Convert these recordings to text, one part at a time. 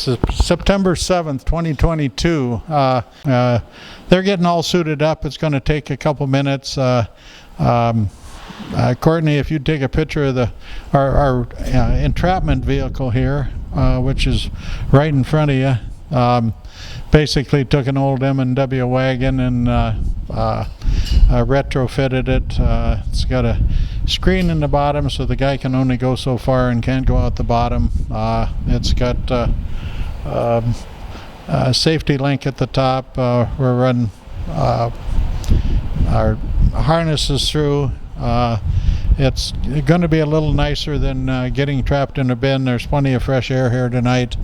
This is September 7th, 2022. They're getting all suited up. It's going to take a couple minutes. Courtney, if you'd take a picture of our entrapment vehicle here, which is right in front of you. Basically took an old M&W wagon and retrofitted it. It's got a screen in the bottom so the guy can only go so far and can't go out the bottom. It's got a safety link at the top. We're running our harnesses through. It's going to be a little nicer than getting trapped in a bin. There's plenty of fresh air here tonight,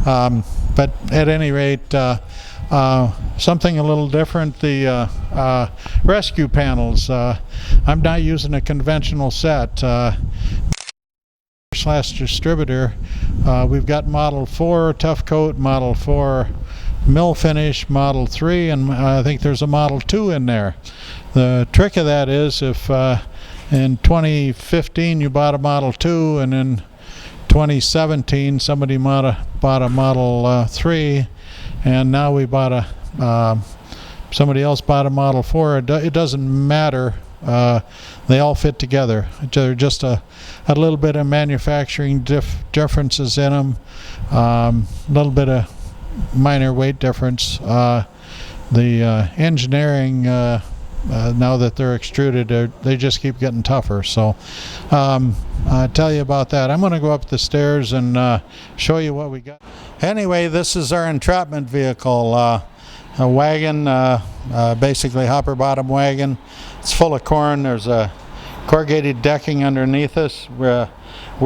but at any rate, something a little different. The rescue panels. I'm not using a conventional set. Slash distributor. We've got Model 4 Tough Coat, Model 4 Mill Finish, Model 3, and I think there's a Model 2 in there. The trick of that is if in 2015 you bought a Model 2 and in 2017 somebody bought a Model 3 and now we bought somebody else bought a Model 4, it doesn't matter. They all fit together. They're just a little bit of manufacturing differences in them, a little bit of minor weight difference. The engineering, now that they're extruded, they just keep getting tougher. So I'll tell you about that. I'm going to go up the stairs and show you what we got. Anyway, this is our entrapment vehicle. A wagon, basically hopper bottom wagon. It's full of corn. There's a corrugated decking underneath us. We're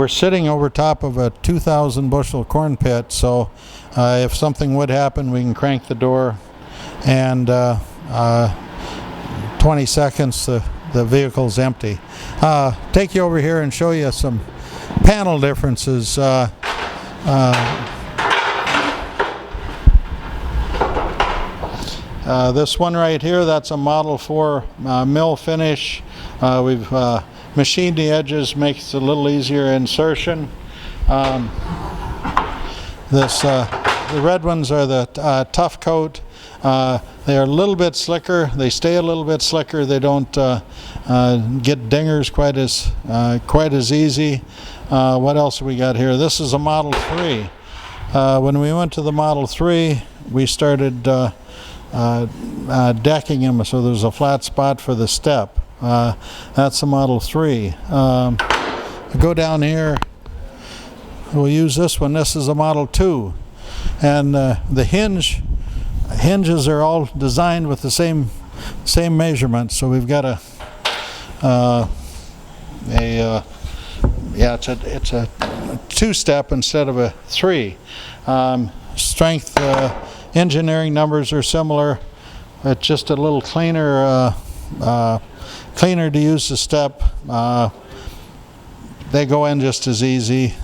sitting over top of a 2,000 bushel corn pit, so if something would happen, we can crank the door and 20 seconds the vehicle's empty. Take you over here and show you some panel differences. This one right here, that's a Model 4 mill finish. We've machined the edges, makes it a little easier insertion. The red ones are the Tough Coat. They are a little bit slicker. They stay a little bit slicker. They don't get dingers quite as easy. What else have we got here? This is a Model 3. When we went to the Model 3, we started decking them so there's a flat spot for the step. That's a Model 3. Go down here, we'll use this one. This is a Model 2, and the hinges are all designed with the same measurements. So we've got it's a two-step instead of a three. Strength engineering numbers are similar. It's just a little cleaner to use the step. They go in just as easy.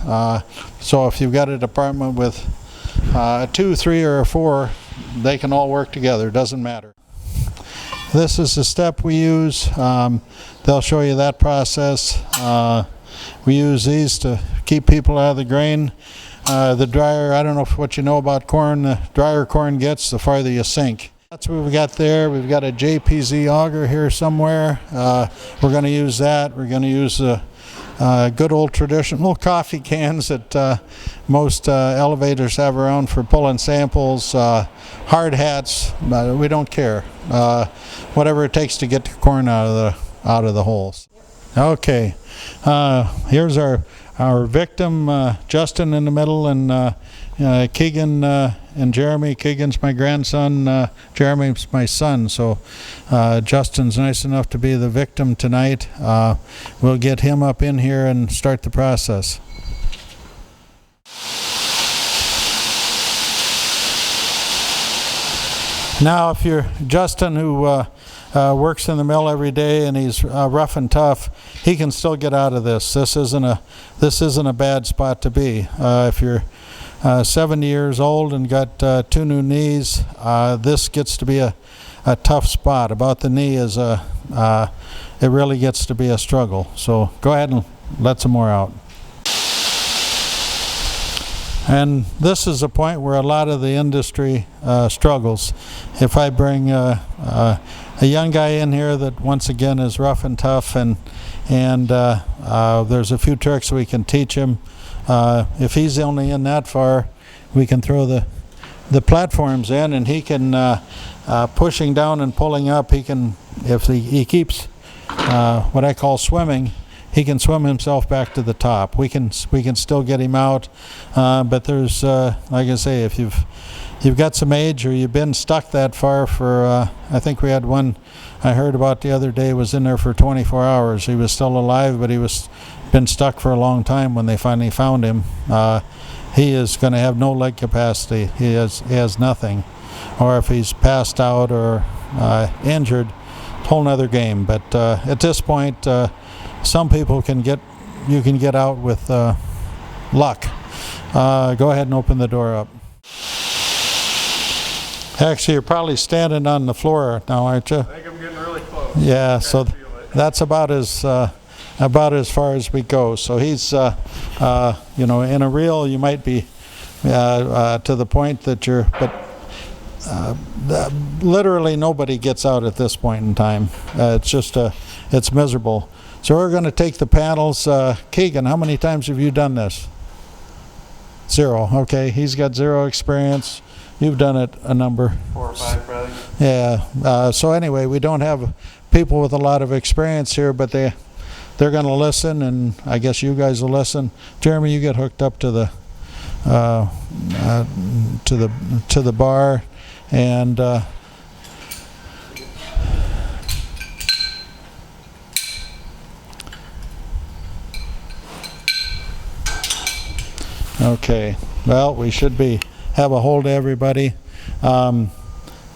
So if you've got a department with a 2, 3, or a 4, they can all work together. Doesn't matter. This is the step we use. They'll show you that process. We use these to keep people out of the grain. The drier, I don't know what you know about corn, the drier corn gets, the farther you sink. That's what we've got there. We've got a JPZ auger here somewhere. We're going to use that. We're going to use the good old traditional coffee cans that most elevators have around for pulling samples. Hard hats, we don't care. Whatever it takes to get the corn out of the holes. Okay, here's our victim, Justin in the middle, and Keegan and Jeremy. Keegan's my grandson, Jeremy's my son, so Justin's nice enough to be the victim tonight. We'll get him up in here and start the process. Now if you're Justin, who works in the mill every day and he's rough and tough, he can still get out of this. This isn't a bad spot to be. If you're 70 years old and got 2 new knees, this gets to be a tough spot. About the knee is it really gets to be a struggle. So go ahead and let some more out. And this is a point where a lot of the industry struggles. If I bring a young guy in here that once again is rough and tough, and there's a few tricks we can teach him. If he's only in that far, we can throw the platforms in, and he can pushing down and pulling up. He can, if he keeps what I call swimming, he can swim himself back to the top. We can still get him out, but there's like I say, if you've got some age or you've been stuck that far for I think we had one I heard about the other day was in there for 24 hours. He was still alive, but he was been stuck for a long time. When they finally found him, he is going to have no leg capacity. He has nothing, or if he's passed out or injured, whole nother game. But at this point, some people you can get out with luck. Go ahead and open the door up. Actually, you're probably standing on the floor now, aren't you? I think I'm getting really close. Yeah, so that's about as far as we go. So he's, in a reel you might be to the point that but literally nobody gets out at this point in time. It's miserable. So we're going to take the panels. Keegan, how many times have you done this? 0. Okay, he's got 0 experience. You've done it a number. 4 or 5 probably. Yeah. So anyway, we don't have people with a lot of experience here, but they're going to listen, and I guess you guys will listen. Jeremy, you get hooked up to the bar, and okay. Well, we should have a hold of everybody.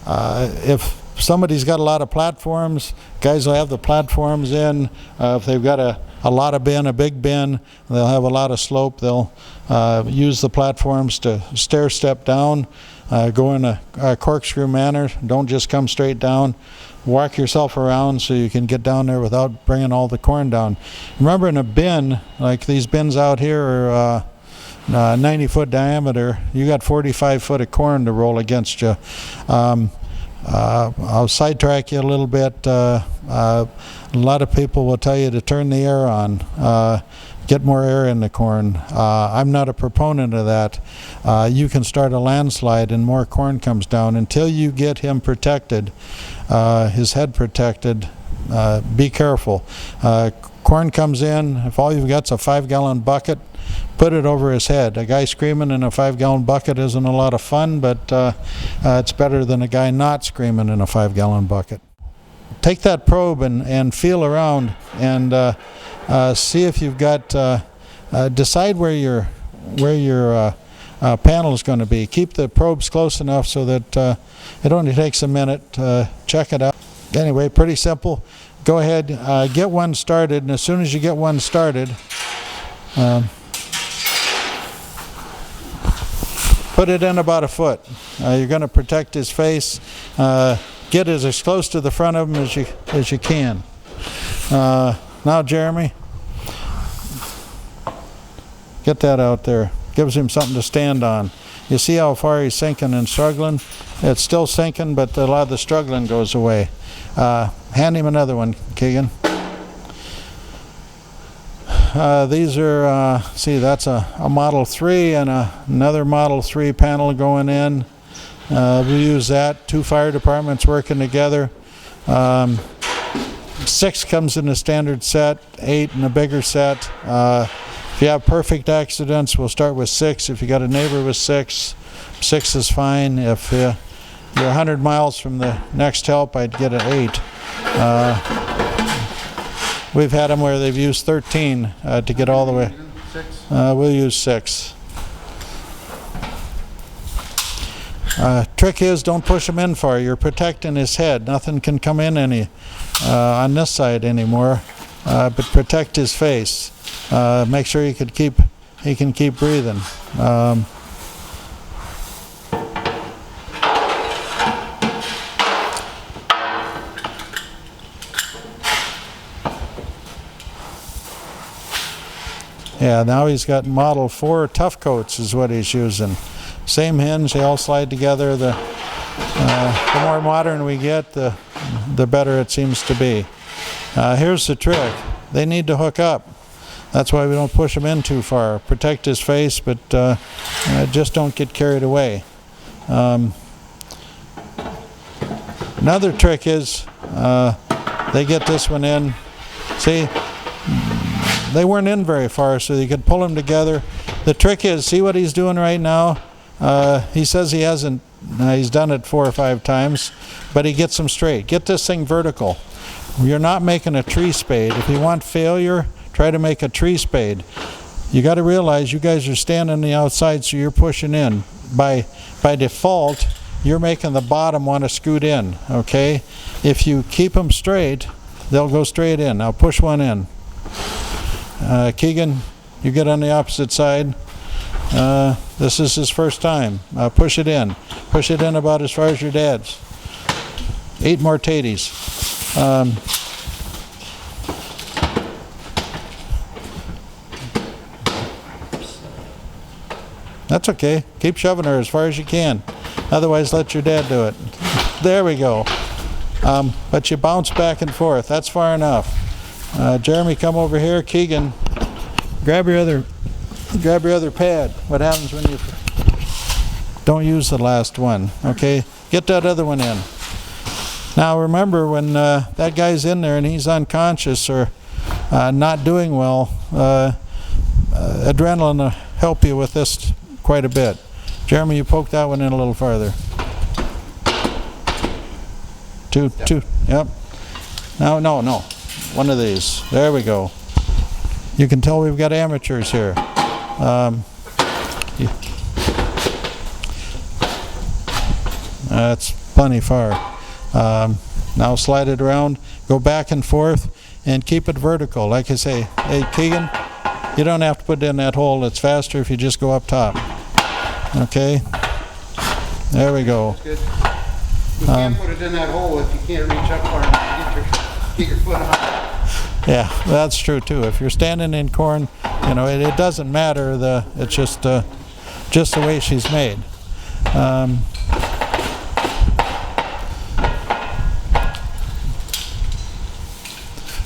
If somebody's got a lot of platforms, guys will have the platforms in. If they've got a lot of bin, a big bin, they'll have a lot of slope. They'll use the platforms to stair step down, go in a corkscrew manner. Don't just come straight down. Walk yourself around so you can get down there without bringing all the corn down. Remember, in a bin, like these bins out here are 90-foot diameter, you got 45 foot of corn to roll against you. I'll sidetrack you a little bit. A lot of people will tell you to turn the air on, get more air in the corn. I'm not a proponent of that. You can start a landslide and more corn comes down. Until you get him protected, his head protected, be careful. Corn comes in, if all you've got's a 5-gallon bucket, put it over his head. A guy screaming in a 5-gallon bucket isn't a lot of fun, but it's better than a guy not screaming in a 5-gallon bucket. Take that probe and feel around and see if you've got, decide where your panel is going to be. Keep the probes close enough so that it only takes a minute to check it out. Anyway, pretty simple. Go ahead, get one started, and as soon as you get one started, put it in about a foot. You're going to protect his face. Get as close to the front of him as you can. Now, Jeremy, get that out there. Gives him something to stand on. You see how far he's sinking and struggling? It's still sinking, but a lot of the struggling goes away. Hand him another one, Keegan. These are, see, that's a Model 3 and another Model 3 panel going in. We use that. 2 fire departments working together. 6 comes in a standard set, 8 in a bigger set. If you have perfect accidents, we'll start with 6. If you got a neighbor with 6, 6 is fine. If you're 100 miles from the next help, I'd get an 8. We've had them where they've used 13 to get all the way. We'll use 6. Trick is, don't push him in far. You're protecting his head. Nothing can come in on this side anymore, but protect his face. Make sure he can keep breathing. Yeah, now he's got Model 4 tough coats is what he's using. Same hinge, they all slide together. The more modern we get, the better it seems to be. Here's the trick. They need to hook up. That's why we don't push him in too far. Protect his face, but just don't get carried away. Another trick is they get this one in. See, they weren't in very far, so you could pull them together. The trick is, see what he's doing right now? He says he hasn't, he's done it 4 or 5 times, but he gets them straight. Get this thing vertical. You're not making a tree spade. If you want failure, try to make a tree spade. You got to realize you guys are standing on the outside, so you're pushing in. By default, you're making the bottom want to scoot in, okay? If you keep them straight, they'll go straight in. Now push one in. Keegan, you get on the opposite side. This is his first time. Push it in. Push it in about as far as your dad's. 8 more taties. That's okay. Keep shoving her as far as you can. Otherwise, let your dad do it. There we go. But you bounce back and forth. That's far enough. Jeremy, come over here. Keegan, grab your other pad. What happens when you don't use the last one? Okay, get that other one in. Now remember, when that guy's in there and he's unconscious or not doing well, adrenaline will help you with this quite a bit. Jeremy, you poke that one in a little farther. Two, yep. No. One of these. There we go. You can tell we've got amateurs here. That's plenty far. Now slide it around, go back and forth, and keep it vertical. Like I say, hey Keegan, you don't have to put it in that hole. It's faster if you just go up top. Okay? There we go. That's good. You can't put it in that hole if you can't reach up far enough to get your foot on it. Yeah, that's true too. If you're standing in corn, you know, it doesn't matter. It's just the way she's made.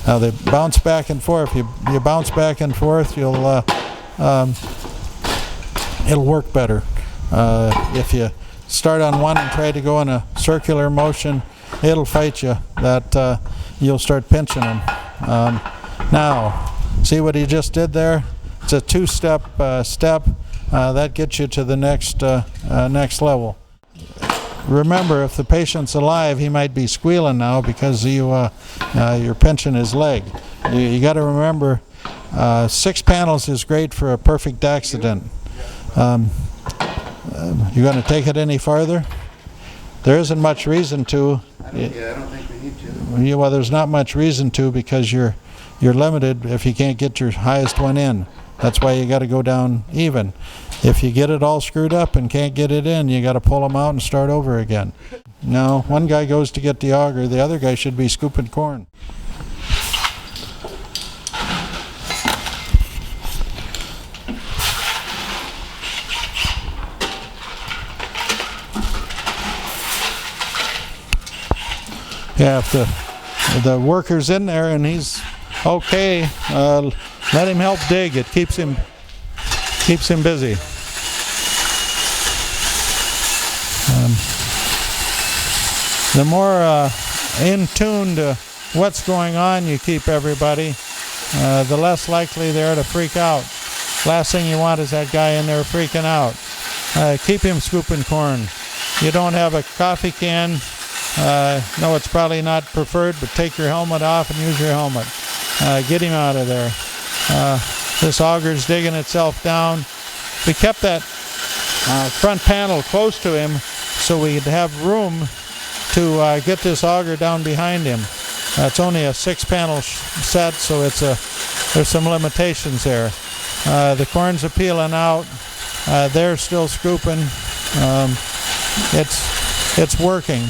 Now they bounce back and forth. You bounce back and forth, it'll work better. If you start on one and try to go in a circular motion, it'll fight you. That you'll start pinching them. Now, see what he just did there? It's a 2-step step. That gets you to the next level. Remember, if the patient's alive, he might be squealing now because you're pinching his leg. You got to remember, 6 panels is great for a perfect accident. You going to take it any farther? There isn't much reason to. I don't think we need to. Well, there's not much reason to, because you're limited if you can't get your highest one in. That's why you got to go down even. If you get it all screwed up and can't get it in, you got to pull them out and start over again. No, one guy goes to get the auger, the other guy should be scooping corn. Yeah, if the worker's in there and he's okay, let him help dig. It keeps him busy. The more in tune to what's going on you keep everybody, the less likely they are to freak out. Last thing you want is that guy in there freaking out. Keep him scooping corn. You don't have a coffee can. No, it's probably not preferred, but take your helmet off and use your helmet. Get him out of there. This auger's digging itself down. We kept that front panel close to him so we'd have room to get this auger down behind him. It's only a 6-panel set, so there's some limitations there. The corn's peeling out. They're still scooping. It's working.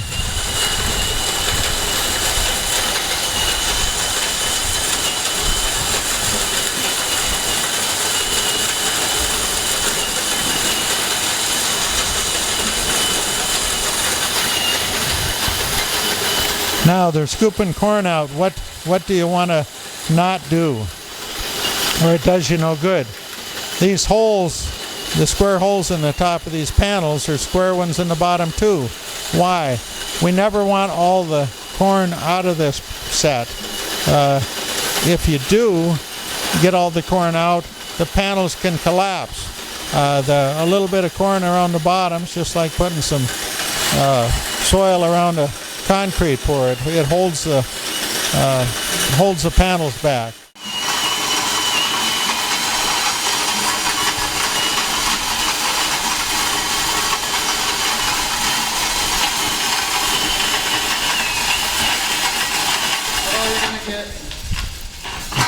Now they're scooping corn out. What do you want to not do, or it does you no good? These holes, the square holes in the top of these panels, are square ones in the bottom too. Why? We never want all the corn out of this set. If you do get all the corn out, the panels can collapse. A little bit of corn around the bottoms, just like putting some soil around a concrete pour. It holds the panels back.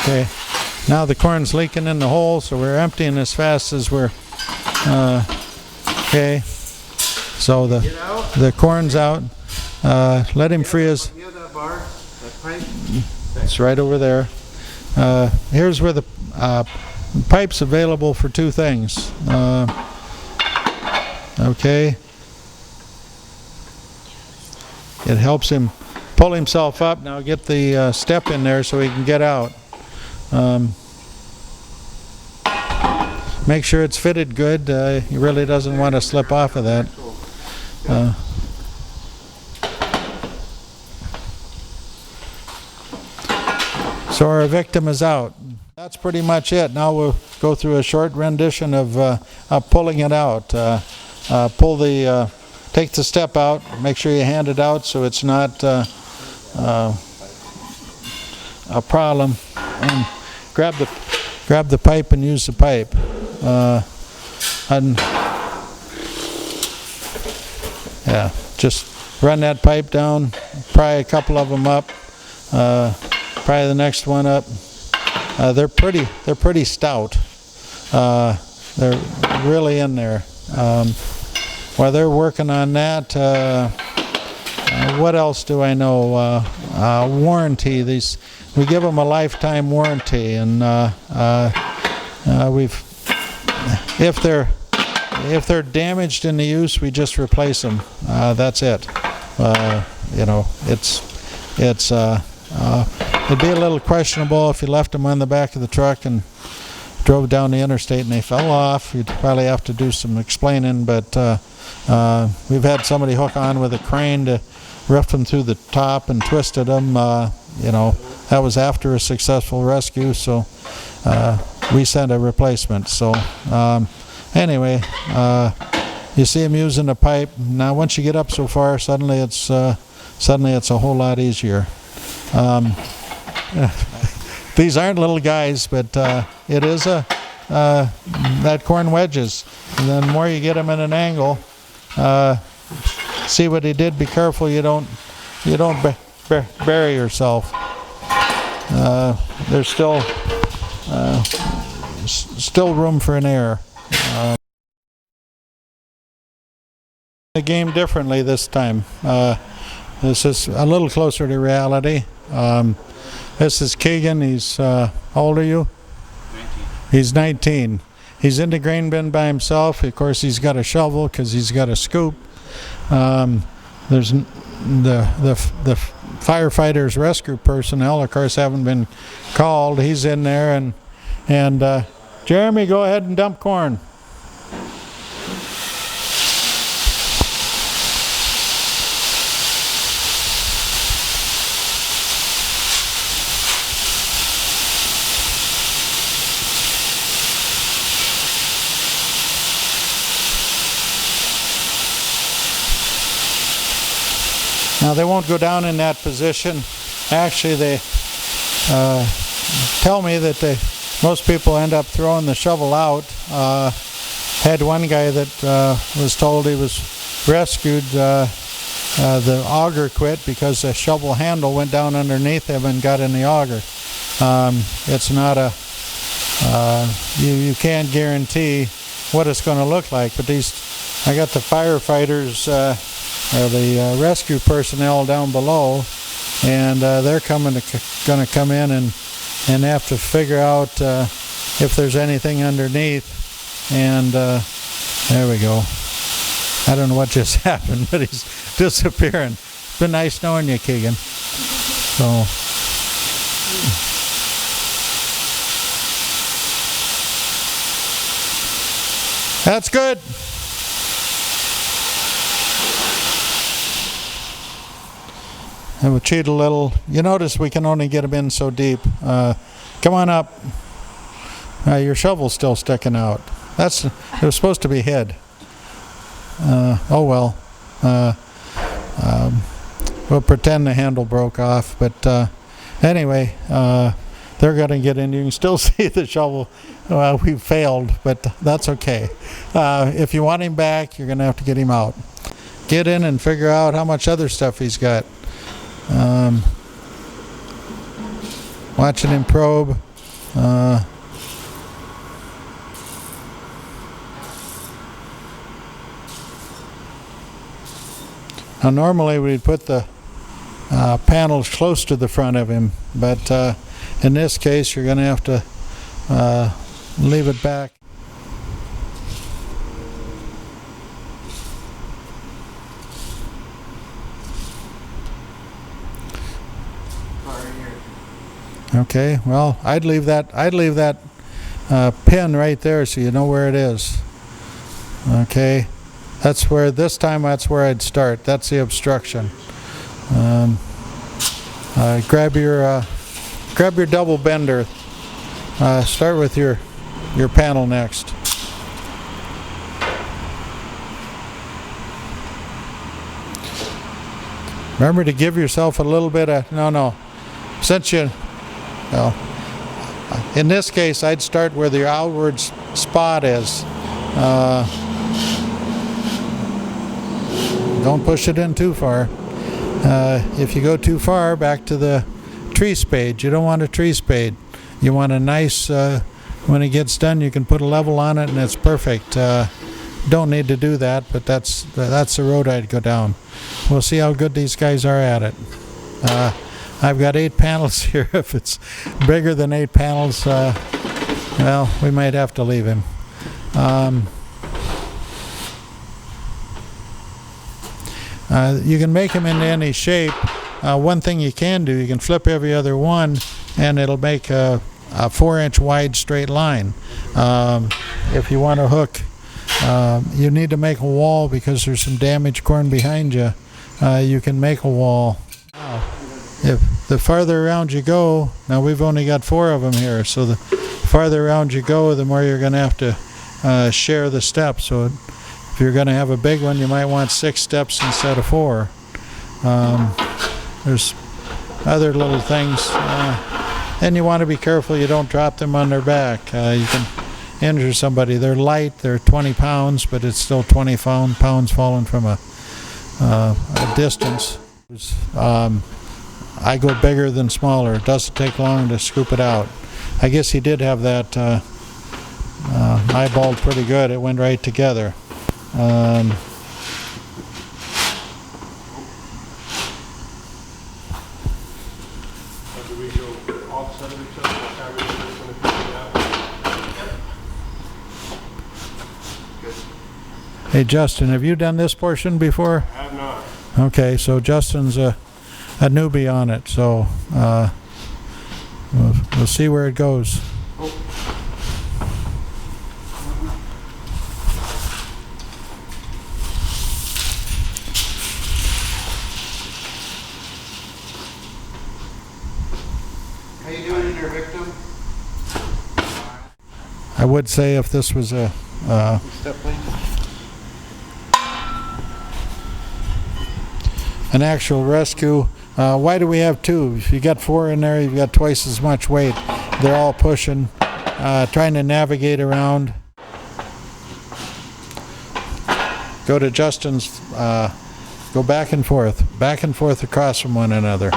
Okay, now the corn's leaking in the hole, so we're emptying as fast as we're okay. So the corn's out. Let him free his. It's right over there. Here's where the pipe's available for two things. Okay. It helps him pull himself up. Now get the step in there so he can get out. Make sure it's fitted good. He really doesn't want to slip off of that. So our victim is out. That's pretty much it. Now we'll go through a short rendition of pulling it out. Take the step out. Make sure you hand it out so it's not a problem. And grab the pipe and use the pipe. Yeah, just run that pipe down. Pry a couple of them up. Pry the next one up. They're pretty stout. They're really in there. While they're working on that, what else do I know? Warranty. We give them a lifetime warranty, and if they're damaged in the use, we just replace them. That's it. It'd be a little questionable if you left them on the back of the truck and drove down the interstate and they fell off. You'd probably have to do some explaining, but we've had somebody hook on with a crane to rough them through the top and twisted them. That was after a successful rescue, so we sent a replacement. So anyway, you see him using the pipe. Now once you get up so far, suddenly it's a whole lot easier. These aren't little guys, but it is that corn wedges. And then the more you get them in an angle, see what he did. Be careful you don't bury yourself. There's still room for an error. The game differently this time. This is a little closer to reality. This is Keegan. He's how old are you? 19. He's 19. He's in the grain bin by himself. Of course, he's got a shovel because he's got a scoop. There's the firefighters, rescue personnel, of course, haven't been called. He's in there, and Jeremy, go ahead and dump corn. Now they won't go down in that position. Actually, they tell me that most people end up throwing the shovel out. Had one guy that was told he was rescued. The auger quit because the shovel handle went down underneath him and got in the auger. It's not you can't guarantee what it's going to look like, but I got the firefighters, the rescue personnel down below, and they're going to come in and have to figure out if there's anything underneath. And there we go. I don't know what just happened, but he's disappearing. It's been nice knowing you, Keegan. So that's good. And we'll cheat a little. You notice we can only get them in so deep. Come on up. Your shovel's still sticking out. It was supposed to be hid. Oh well. We'll pretend the handle broke off. But anyway, they're going to get in. You can still see the shovel. Well, we failed, but that's okay. If you want him back, you're going to have to get him out. Get in and figure out how much other stuff he's got. Watching him probe. Now normally we'd put the panels close to the front of him, but in this case you're going to have to leave it back. Okay, well, I'd leave that pin right there so you know where it is. Okay, that's where I'd start. That's the obstruction. Grab your double bender. Start with your panel next. Remember to give yourself a little bit of well, in this case, I'd start where the outward spot is. Don't push it in too far. If you go too far, back to the tree spade. You don't want a tree spade. You want a nice, when it gets done, you can put a level on it and it's perfect. Don't need to do that, but that's the road I'd go down. We'll see how good these guys are at it. I've got 8 panels here. If it's bigger than 8 panels, well, we might have to leave him. You can make them into any shape. One thing you can do, you can flip every other one and it'll make a 4-inch wide straight line. If you want to hook, you need to make a wall because there's some damaged corn behind you. You can make a wall. If the farther around you go, now we've only got 4 of them here, so the farther around you go, the more you're going to have to share the steps. So if you're going to have a big one, you might want 6 steps instead of 4. There's other little things, and you want to be careful you don't drop them on their back. You can injure somebody. They're light, they're 20 pounds, but it's still 20 pounds falling from a distance. I go bigger than smaller. It doesn't take long to scoop it out. I guess he did have that eyeballed pretty good. It went right together. Do we go offset of each other? What time are you going to figure it out? Hey Justin, have you done this portion before? I have not. Okay, so Justin's a newbie on it, so we'll see where it goes. How you doing in there, victim? I would say if this was a Step, please. an actual rescue, why do we have 2? If you got 4 in there, you've got twice as much weight. They're all pushing, trying to navigate around. Go to Justin's, go back and forth across from one another.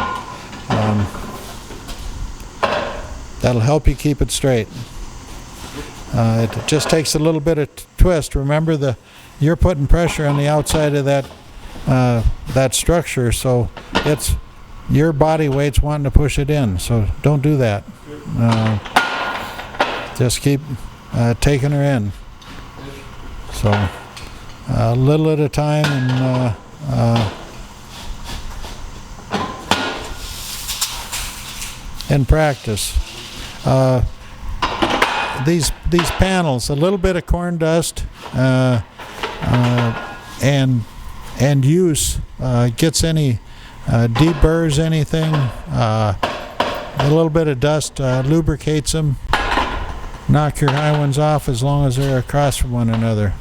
That'll help you keep it straight. It just takes a little bit of twist. Remember, you're putting pressure on the outside of that structure, so it's your body weight's wanting to push it in. So don't do that. Just keep taking her in. So a little at a time, and in practice. These panels, a little bit of corn dust and use gets any deburrs anything. A little bit of dust lubricates them. Knock your high ones off as long as they're across from one another.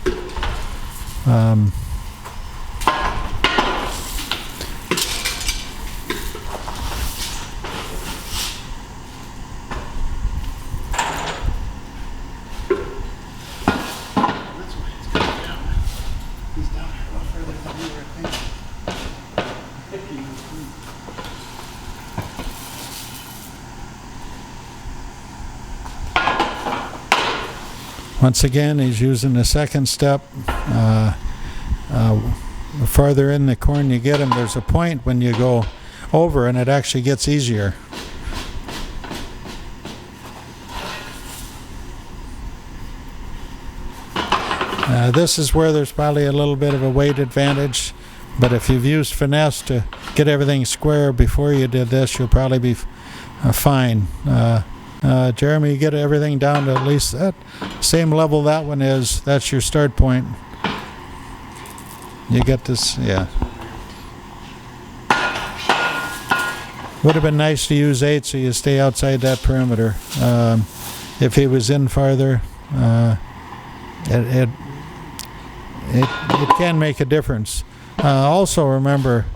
Once again, he's using the second step. The farther in the corn you get him, there's a point when you go over and it actually gets easier. This is where there's probably a little bit of a weight advantage, but if you've used finesse to get everything square before you did this, you'll probably be fine. Jeremy, you get everything down to at least that same level that one is. That's your start point. You get this, yeah. Would have been nice to use 8 so you stay outside that perimeter. If he was in farther, it can make a difference. Also remember,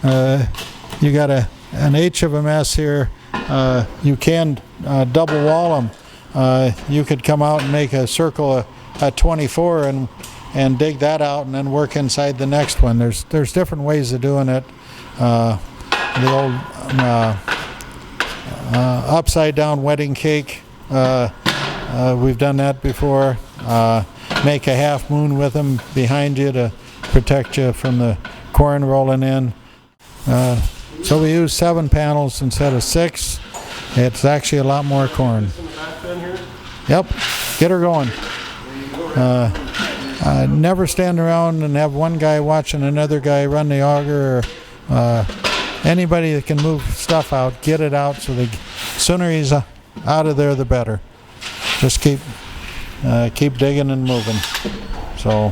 you got an H of a mess here. You can double wall them. You could come out and make a circle at 24 and dig that out and then work inside the next one. There's different ways of doing it. The old upside down wedding cake, we've done that before. Make a half moon with them behind you to protect you from the corn rolling in. So we use 7 panels instead of 6. It's actually a lot more corn. Yep, get her going. Never stand around and have one guy watching another guy run the auger, or anybody that can move stuff out, get it out. So the sooner he's out of there, the better. Just keep digging and moving. So.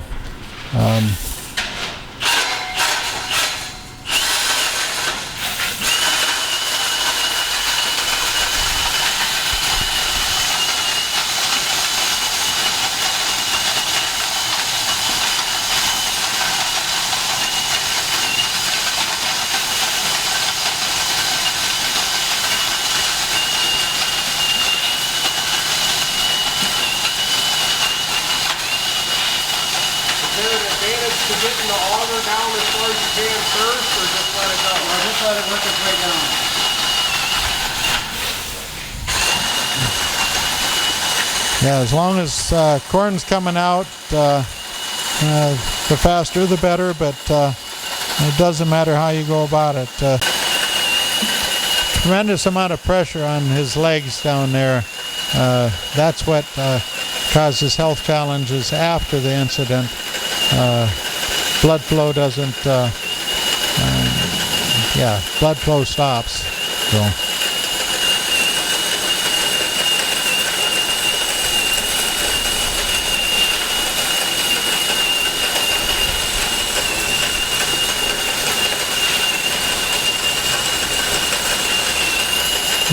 Is there an advantage to getting the auger down as far as you can first, or just let it go? No, just let it work its way down. Yeah, as long as corn's coming out, the faster the better, but it doesn't matter how you go about it. Tremendous amount of pressure on his legs down there. That's what causes health challenges after the incident. Blood flow doesn't, blood flow stops. So.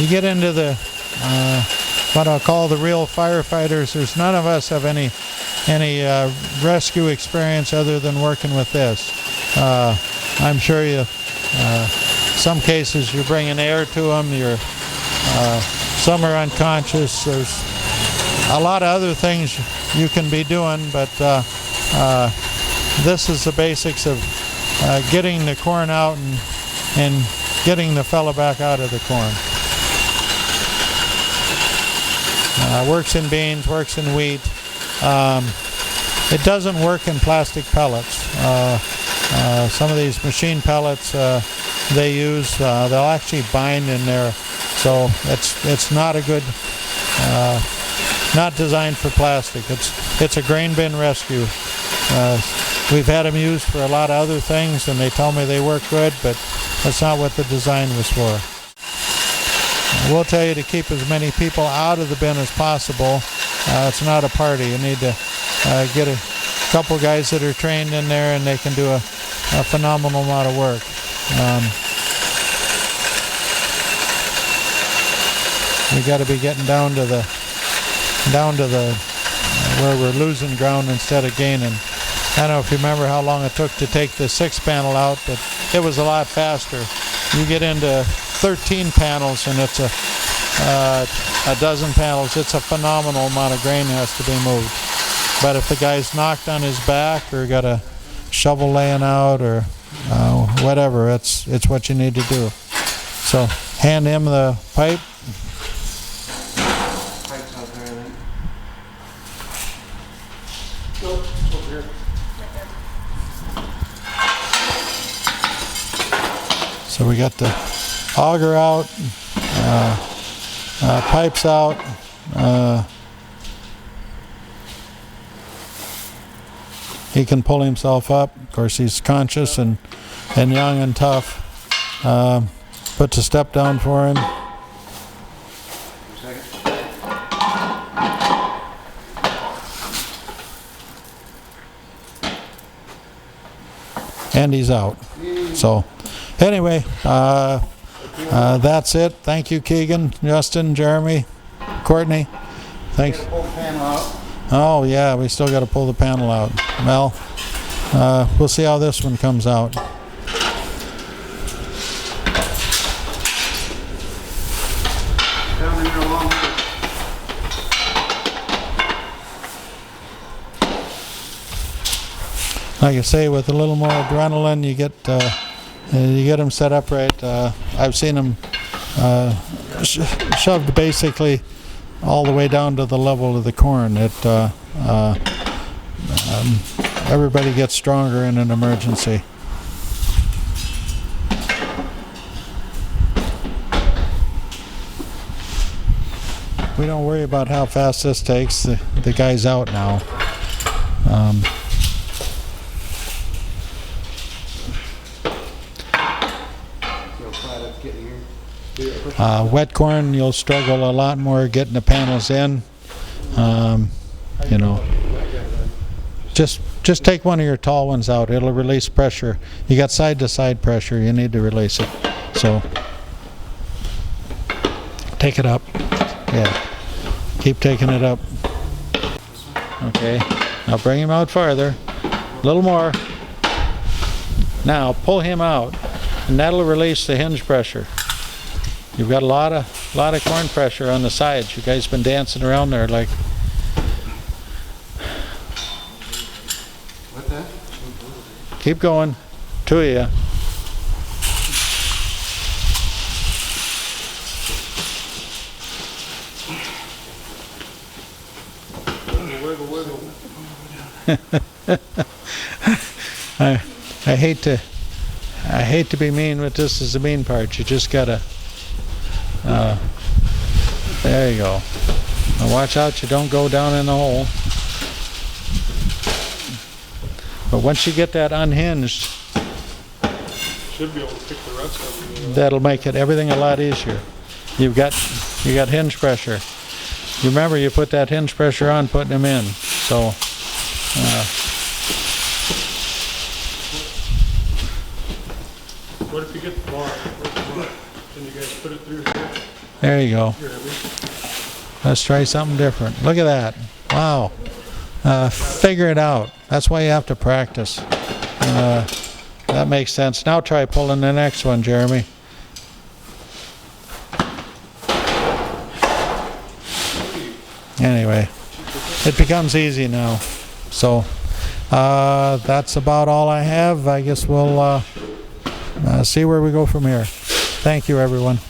You get into the what I'll call the real firefighters. There's none of us have any rescue experience other than working with this. I'm sure you, some cases you're bringing air to them. Some are unconscious. There's a lot of other things you can be doing, but this is the basics of getting the corn out and getting the fella back out of the corn. Works in beans, works in wheat. It doesn't work in plastic pellets. Some of these machine pellets they use, they'll actually bind in there. So it's not a good, not designed for plastic. It's a grain bin rescue. We've had them used for a lot of other things, and they tell me they work good, but that's not what the design was for. we'll tell you to keep as many people out of the bin as possible. It's not a party. You need to get a couple guys that are trained in there, and they can do a phenomenal amount of work. We got to be getting down to the where we're losing ground instead of gaining. I don't know if you remember how long it took to take the 6 panel out, but it was a lot faster. You get into 13 panels and it's a dozen panels. It's a phenomenal amount of grain has to be moved. But if the guy's knocked on his back or got a shovel laying out or whatever, it's what you need to do. So hand him the pipe. Pipe's out there, I think. Nope, it's over here. So we got the auger out, pipes out. He can pull himself up. Of course, he's conscious and young and tough. Puts a step down for him. And he's out. So, anyway, that's it. Thank you, Keegan, Justin, Jeremy, Courtney. Thanks. Pull the panel out. Oh, yeah, we still got to pull the panel out. Well, we'll see how this one comes out. Down in there along with Like I say, with a little more adrenaline, you get them set up right. I've seen them shoved basically all the way down to the level of the corn. Everybody gets stronger in an emergency. We don't worry about how fast this takes. The guy's out now. Wet corn, you'll struggle a lot more getting the panels in. You know, just take one of your tall ones out. It'll release pressure. You got side-to-side pressure. You need to release it. So take it up. Yeah, keep taking it up. Okay, now bring him out farther. A little more. Now pull him out, and that'll release the hinge pressure. You've got a lot of corn pressure on the sides. You guys been dancing around there like. What that? Keep going. Two of you. Wiggle, wiggle. I hate to be mean, but this is the mean part. You just gotta. There you go. Now watch out you don't go down in the hole. But once you get that unhinged, Should be able to pick the rest of it. that'll make everything a lot easier. You got hinge pressure. You remember you put that hinge pressure on putting them in. So What if you get the bar? Where's the bar? Can you guys put it through here? there you go. Here, Abby. Let's try something different. Look at that. Wow. Figure it out. That's why you have to practice. That makes sense. Now try pulling the next one, Jeremy. Anyway, it becomes easy now. So that's about all I have. I guess we'll see where we go from here. Thank you, everyone.